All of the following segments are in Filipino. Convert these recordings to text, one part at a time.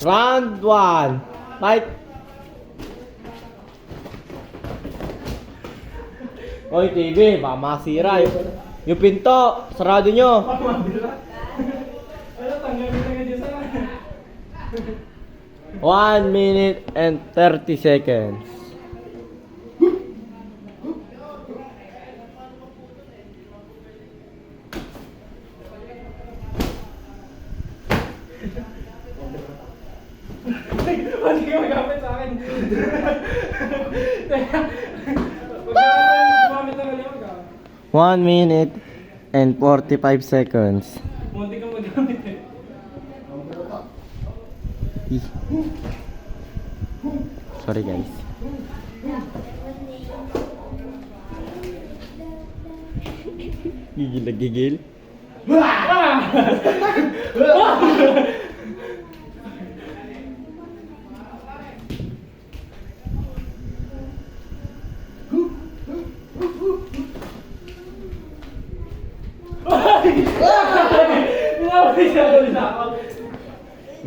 Round 1. Fight. Oy, TV, baka masira. Yung pinto, sarado nyo. Ano, tanggalin na nga sa 1 minute and 30 seconds. Hindi ka magamit sa akin. Gumamit na kali ako. 1 minute and 45 seconds. Munti ka magamit eh. Ih. Sorry guys. Gigil na gigil.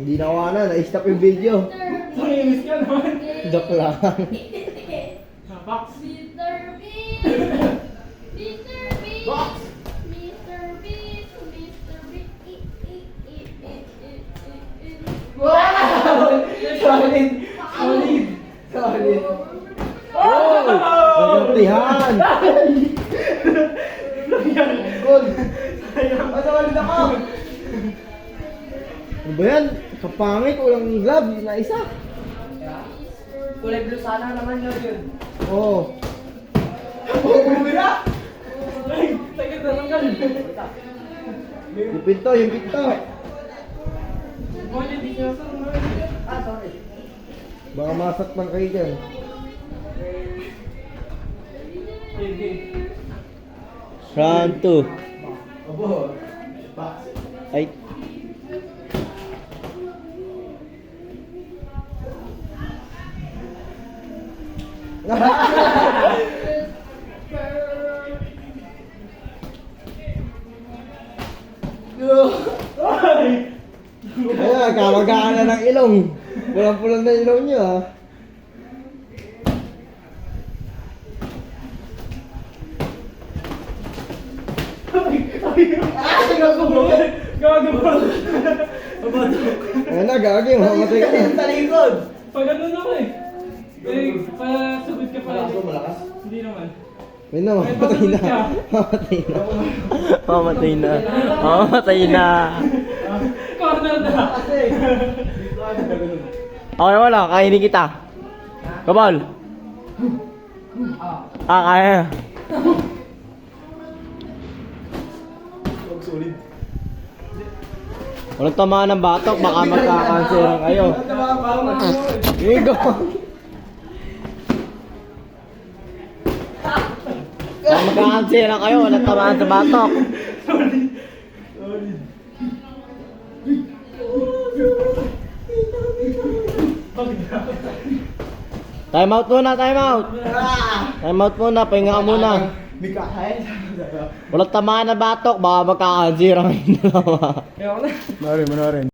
Hindi nawanan, na-stop yung video. Nanginis ka naman. Joke lang. Box. Mr. Beast! Mr. Beast! Box. Mr. Beast! Mr. Beast! Wow! Solid! Solid! Solid! Oh! Nagkampihan! Gold! Sayang! Solid ako! Ano ba yan? Kapangit, walang glove, na isa. Kulay blue sana naman yun. Oo. Bumira! Ay! Sakit na tanggal! Yung pinto, yung pinto. Bakit di siya sa sorry. Baka masaktan kayo dyan. Okay. Round 2. Abo. Box. Ay. Ayan, kamagaan na ng ilong. Pulang-pulang na ilong nyo ha. Gago mo! Gago mo! Ayan na, gagi, mamatay ka na. Talikod! Pag ganun ako eh. Eh, pasugod ka pala. Malakas? Hindi naman. Ayun na, mamatay na. Mamatay na. Mamatay na. Mamatay na. Corner na! Okay, wala. Kainin kita. Kabal. Kaya. Walang tamaan ng batok, baka magkakanseran kayo. Igo. Baka magkakanseran kayo, walang tamaan sa batok. Time out muna, time out. Time out muna, pahinga ka muna. Walang tamaan ng batok, baka magkakanseran kayo dalawa. Kaya ako na. Manorin.